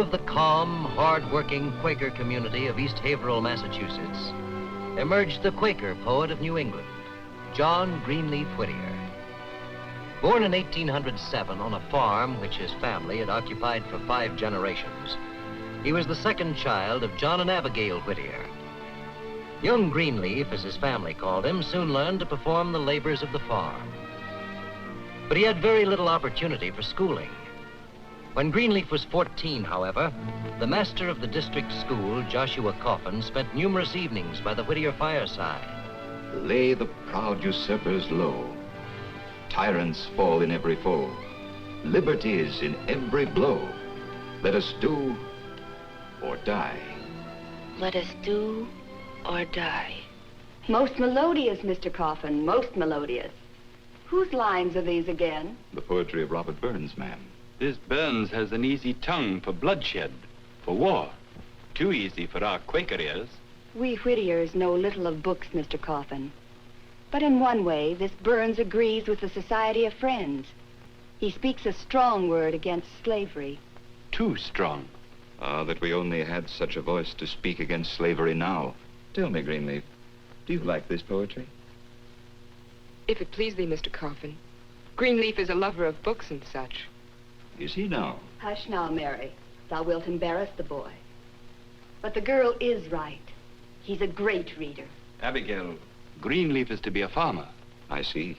of the calm, hard-working Quaker community of East Haverhill, Massachusetts, emerged the Quaker poet of New England, John Greenleaf Whittier. Born in 1807 on a farm which his family had occupied for 5 generations, he was the second child of John and Abigail Whittier. Young Greenleaf, as his family called him, soon learned to perform the labors of the farm. But he had very little opportunity for schooling. When Greenleaf was 14, however, the master of the district school, Joshua Coffin, spent numerous evenings by the Whittier fireside. Lay the proud usurpers low. Tyrants fall in every foe. Liberties in every blow. Let us do or die. Let us do or die. Most melodious, Mr. Coffin, most melodious. Whose lines are these again? The poetry of Robert Burns, ma'am. This Burns has an easy tongue for bloodshed, for war. Too easy for our Quaker ears. We Whittiers know little of books, Mr. Coffin. But in one way, this Burns agrees with the Society of Friends. He speaks a strong word against slavery. Too strong. Ah, that we only had such a voice to speak against slavery now. Tell me, Greenleaf, do you like this poetry? If it please thee, Mr. Coffin, Greenleaf is a lover of books and such. Is he now? Hush now, Mary. Thou wilt embarrass the boy. But the girl is right. He's a great reader. Abigail, Greenleaf is to be a farmer. I see.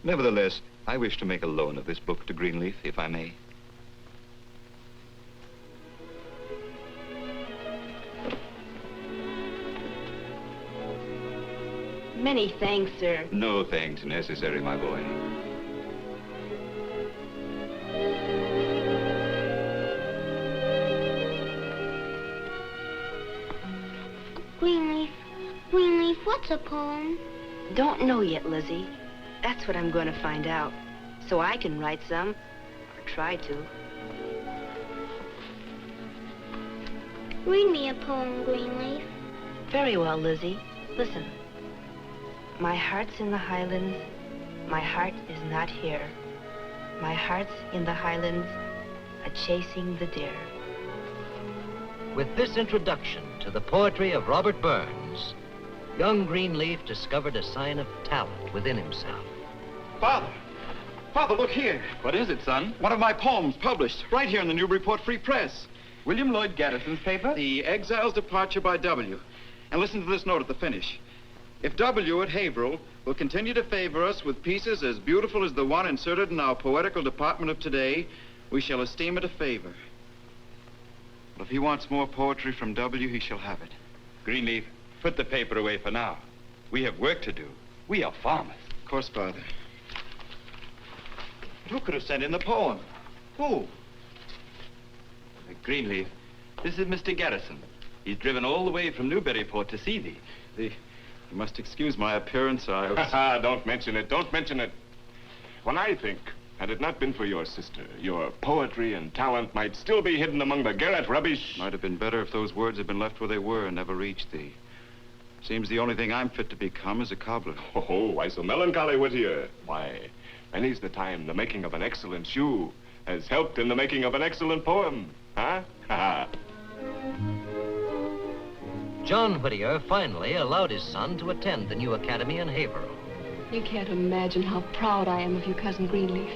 Nevertheless, I wish to make a loan of this book to Greenleaf, if I may. Many thanks, sir. No thanks necessary, my boy. Greenleaf, what's a poem? Don't know yet, Lizzie. That's what I'm going to find out. So I can write some, or try to. Read me a poem, Greenleaf. Very well, Lizzie. Listen. My heart's in the highlands. My heart is not here. My heart's in the highlands, a-chasing the deer. With this introduction to the poetry of Robert Burns, young Greenleaf discovered a sign of talent within himself. Father, look here. What is it, son? One of my poems published right here in the Newburyport Free Press. William Lloyd Garrison's paper? The Exile's Departure by W. And listen to this note at the finish. If W at Haverhill will continue to favor us with pieces as beautiful as the one inserted in our poetical department of today, we shall esteem it a favor. But if he wants more poetry from W, he shall have it. Greenleaf, put the paper away for now. We have work to do. We are farmers. Of course, Father. But who could have sent in the poem? Who? Greenleaf, this is Mr. Garrison. He's driven all the way from Newburyport to see thee. You must excuse my appearance. I was... Don't mention it. Don't mention it. When I think, had it not been for your sister, your poetry and talent might still be hidden among the garret rubbish. Might have been better if those words had been left where they were and never reached thee. Seems the only thing I'm fit to become is a cobbler. Oh, why so melancholy, Whittier? Why, many's the time the making of an excellent shoe has helped in the making of an excellent poem. Huh? Ha ha. John Whittier finally allowed his son to attend the new academy in Haverhill. You can't imagine how proud I am of you, Cousin Greenleaf.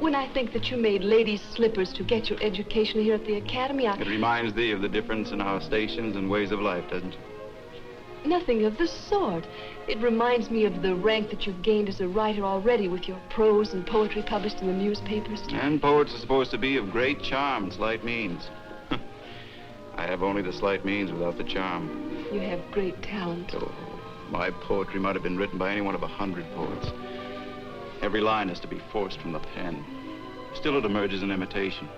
When I think that you made ladies' slippers to get your education here at the academy, It reminds thee of the difference in our stations and ways of life, doesn't it? Nothing of the sort. It reminds me of the rank that you've gained as a writer already with your prose and poetry published in the newspapers. And poets are supposed to be of great charm and slight means. I have only the slight means without the charm. You have great talent. Oh, my poetry might have been written by any one of 100 poets. Every line has to be forced from the pen. Still it emerges in imitation.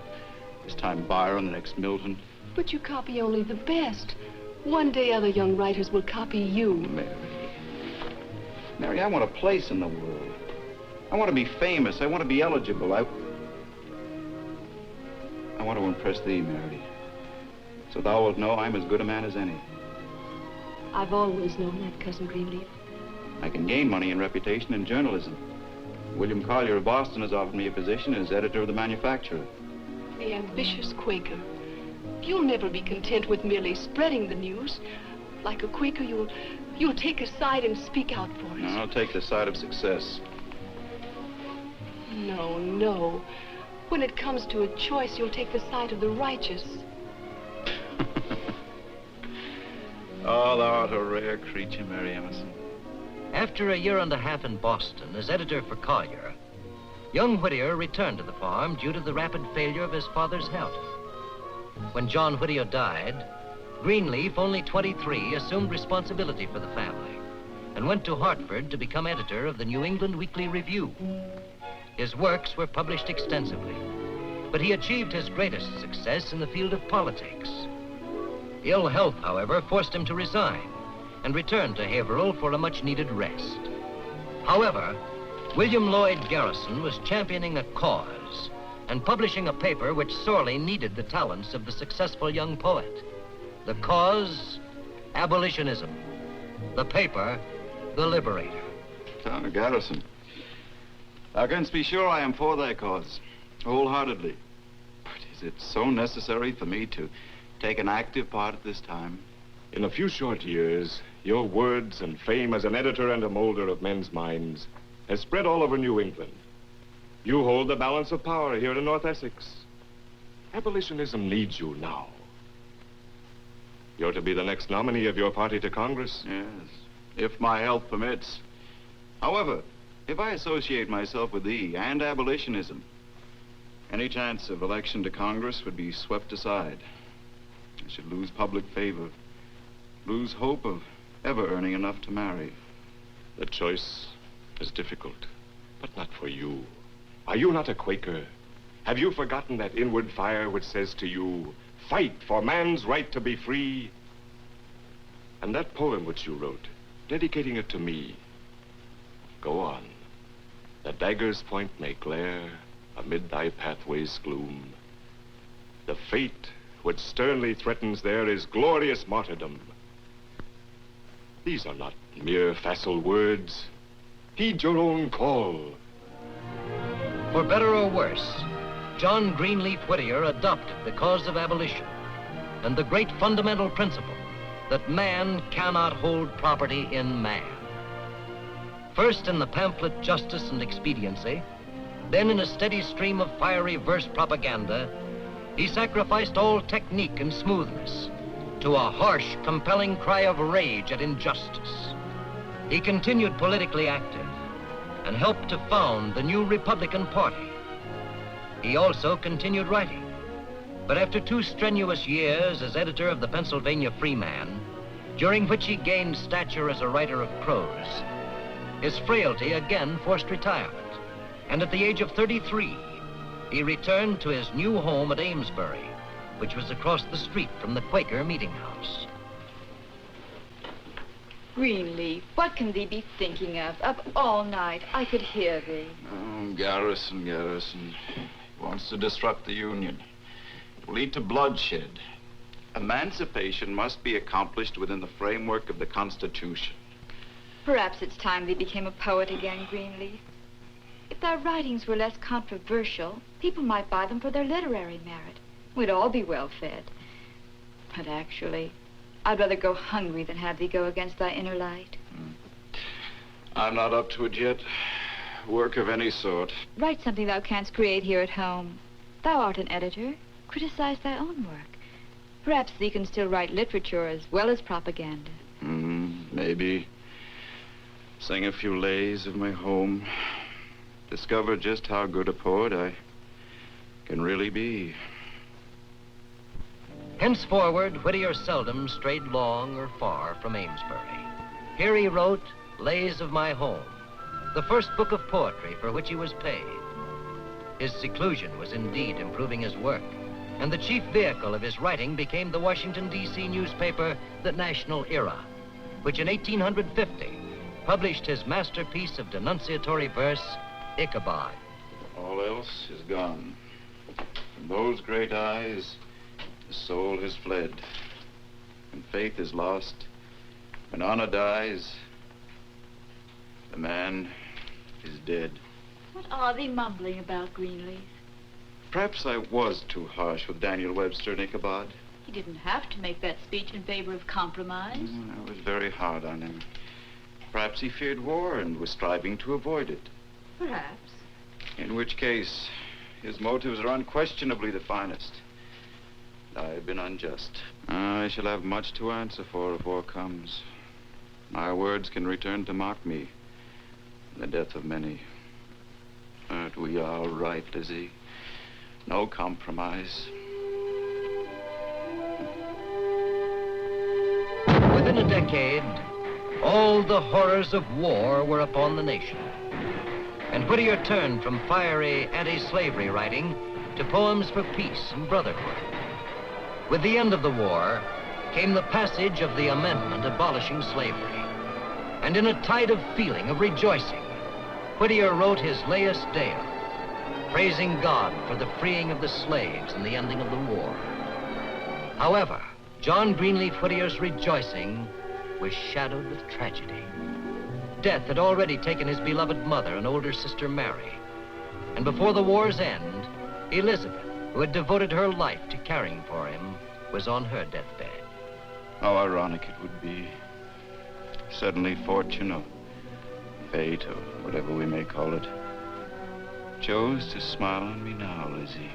This time Byron, the next Milton. But you copy only the best. One day other young writers will copy you. Mary, I want a place in the world. I want to be famous. I want to be eligible. I want to impress thee, Mary. So thou wilt know I'm as good a man as any. I've always known that, Cousin Greenleaf. I can gain money and reputation in journalism. William Collier of Boston has offered me a position as editor of the Manufacturer. The ambitious Quaker. You'll never be content with merely spreading the news. Like a Quaker, you'll take a side and speak out for it. No, I'll take the side of success. No, no. When it comes to a choice, you'll take the side of the righteous. Oh, thou art a rare creature, Mary Emerson. After a year and a half in Boston as editor for Collier, young Whittier returned to the farm due to the rapid failure of his father's health. When John Whittier died, Greenleaf, only 23, assumed responsibility for the family and went to Hartford to become editor of the New England Weekly Review. His works were published extensively, but he achieved his greatest success in the field of politics. Ill health, however, forced him to resign and return to Haverhill for a much-needed rest. However, William Lloyd Garrison was championing a cause and publishing a paper which sorely needed the talents of the successful young poet. The cause, abolitionism. The paper, the Liberator. Dr. Garrison, thou canst be sure I am for thy cause, wholeheartedly. But is it so necessary for me to take an active part at this time? In a few short years, your words and fame as an editor and a molder of men's minds has spread all over New England. You hold the balance of power here in North Essex. Abolitionism needs you now. You're to be the next nominee of your party to Congress. Yes, if my health permits. However, if I associate myself with thee and abolitionism, any chance of election to Congress would be swept aside. I should lose public favor, lose hope of ever earning enough to marry. The choice is difficult, but not for you. Are you not a Quaker? Have you forgotten that inward fire which says to you, fight for man's right to be free? And that poem which you wrote, dedicating it to me. Go on. The dagger's point may glare amid thy pathway's gloom. The fate which sternly threatens there is glorious martyrdom. These are not mere facile words. Heed your own call. For better or worse, John Greenleaf Whittier adopted the cause of abolition and the great fundamental principle that man cannot hold property in man. First in the pamphlet Justice and Expediency, then in a steady stream of fiery verse propaganda, he sacrificed all technique and smoothness to a harsh, compelling cry of rage at injustice. He continued politically active and helped to found the new Republican Party. He also continued writing, but after 2 strenuous years as editor of the Pennsylvania Freeman, during which he gained stature as a writer of prose, his frailty again forced retirement, and at the age of 33, he returned to his new home at Amesbury, which was across the street from the Quaker meeting house. Greenleaf, what can thee be thinking of? Up all night, I could hear thee. Oh, Garrison. He wants to disrupt the Union. It will lead to bloodshed. Emancipation must be accomplished within the framework of the Constitution. Perhaps it's time thee became a poet again, Greenleaf. If thy writings were less controversial, people might buy them for their literary merit. We'd all be well fed. But actually, I'd rather go hungry than have thee go against thy inner light. I'm not up to it yet. Work of any sort. Write something thou canst create here at home. Thou art an editor. Criticize thy own work. Perhaps thee can still write literature as well as propaganda. Maybe. Sing a few lays of my home. Discover just how good a poet I can really be. Henceforward, Whittier seldom strayed long or far from Amesbury. Here he wrote Lays of My Home, the first book of poetry for which he was paid. His seclusion was indeed improving his work, and the chief vehicle of his writing became the Washington, D.C. newspaper, The National Era, which in 1850 published his masterpiece of denunciatory verse, Ichabod. All else is gone. From those great eyes, the soul has fled. When faith is lost, when honor dies, the man is dead. What are thee mumbling about, Greenleaf? Perhaps I was too harsh with Daniel Webster and Ichabod. He didn't have to make that speech in favor of compromise. I was very hard on him. Perhaps he feared war and was striving to avoid it. Perhaps. In which case, his motives are unquestionably the finest. I have been unjust. I shall have much to answer for if war comes. My words can return to mock me. The death of many. But we are all right, Lizzie. No compromise. Within a decade, all the horrors of war were upon the nation. And Whittier turned from fiery anti-slavery writing to poems for peace and brotherhood. With the end of the war came the passage of the amendment abolishing slavery. And in a tide of feeling, of rejoicing, Whittier wrote his Laus Deo, praising God for the freeing of the slaves and the ending of the war. However, John Greenleaf Whittier's rejoicing was shadowed with tragedy. Death had already taken his beloved mother and older sister Mary. And before the war's end, Elizabeth, who had devoted her life to caring for him, was on her deathbed. How ironic it would be. Suddenly fortune or fate or whatever we may call it chose to smile on me now, Lizzie.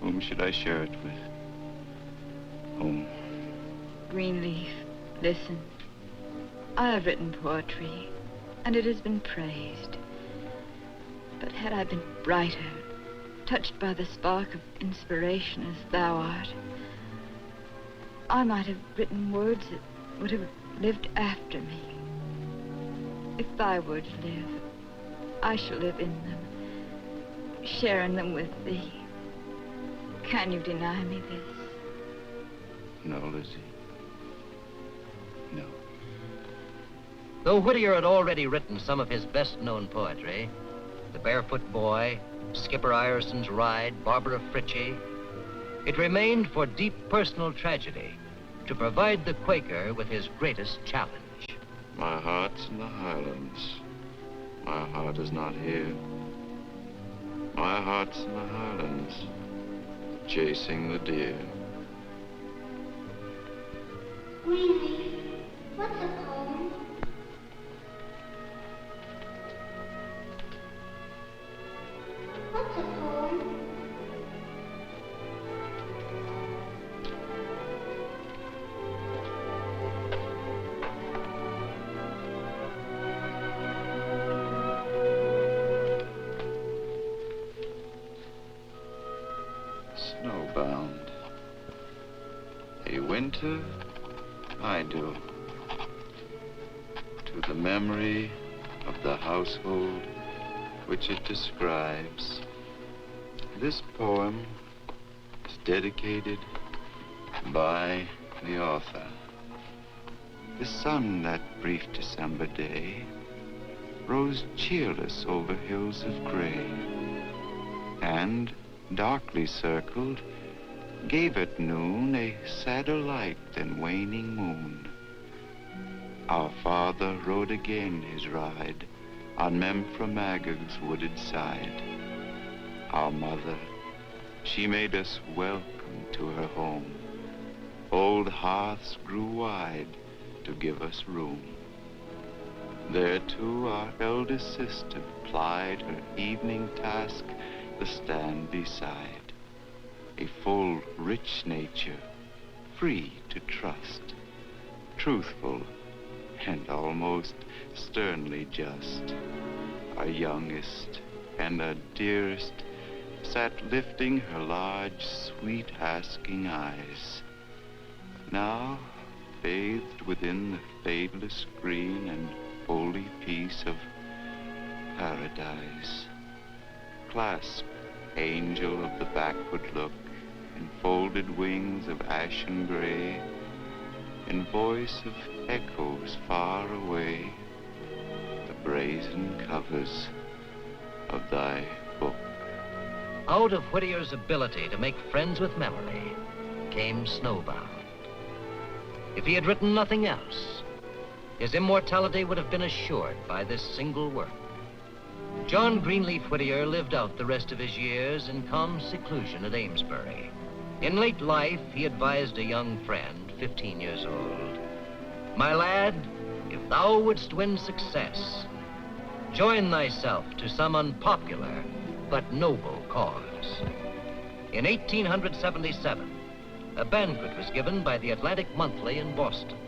Whom should I share it with? Whom? Greenleaf, listen. I have written poetry, and it has been praised. But had I been brighter, touched by the spark of inspiration as thou art, I might have written words that would have lived after me. If thy words live, I shall live in them, sharing them with thee. Can you deny me this? No, Lizzie. No. Though Whittier had already written some of his best-known poetry, The Barefoot Boy, Skipper Ireson's Ride, Barbara Fritchie, it remained for deep personal tragedy to provide the Quaker with his greatest challenge. My heart's in the Highlands. My heart is not here. My heart's in the Highlands, chasing the deer. Greenleaf, what's a poem? What's a poem? Snowbound. A winter idyll to the memory of the household which it describes. This poem is dedicated by the author. The sun that brief December day rose cheerless over hills of gray, and, darkly circled, gave at noon a sadder light than waning moon. Our father rode again his ride on Memphremagog's wooded side. Our mother, she made us welcome to her home. Old hearths grew wide to give us room. There too our eldest sister plied her evening task, the stand beside. A full, rich nature, free to trust, truthful and almost sternly just. Our youngest and our dearest sat lifting her large, sweet, asking eyes. Now, bathed within the fadeless green and holy peace of paradise, clasp, angel of the backward look, in folded wings of ashen gray, in voice of echoes far away, the brazen covers of thy book. Out of Whittier's ability to make friends with memory came Snowbound. If he had written nothing else, his immortality would have been assured by this single work. John Greenleaf Whittier lived out the rest of his years in calm seclusion at Amesbury, In late life, he advised a young friend, 15 years old, "My lad, if thou wouldst win success, join thyself to some unpopular but noble cause." In 1877, a banquet was given by the Atlantic Monthly in Boston.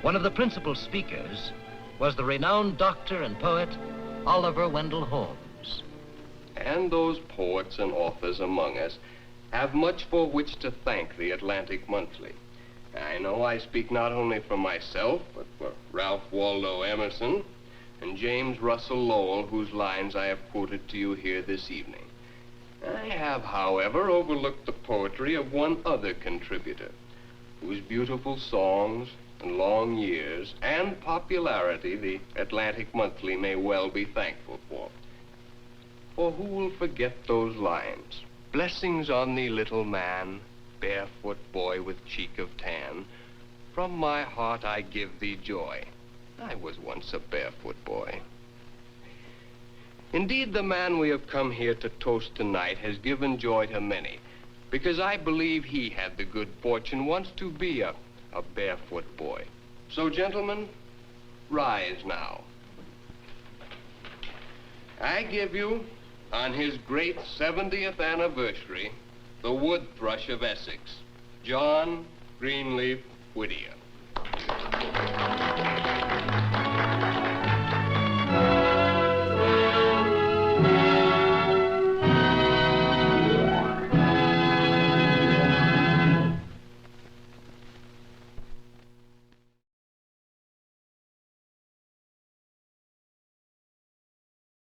One of the principal speakers was the renowned doctor and poet Oliver Wendell Holmes. And those poets and authors among us have much for which to thank the Atlantic Monthly. I know I speak not only for myself, but for Ralph Waldo Emerson and James Russell Lowell, whose lines I have quoted to you here this evening. I have, however, overlooked the poetry of one other contributor, whose beautiful songs and long years and popularity the Atlantic Monthly may well be thankful for. For who will forget those lines? Blessings on thee, little man, barefoot boy with cheek of tan. From my heart I give thee joy. I was once a barefoot boy. Indeed, the man we have come here to toast tonight has given joy to many, because I believe he had the good fortune once to be a barefoot boy. So, gentlemen, rise now. I give you, on his great 70th anniversary, the wood thrush of Essex, John Greenleaf Whittier.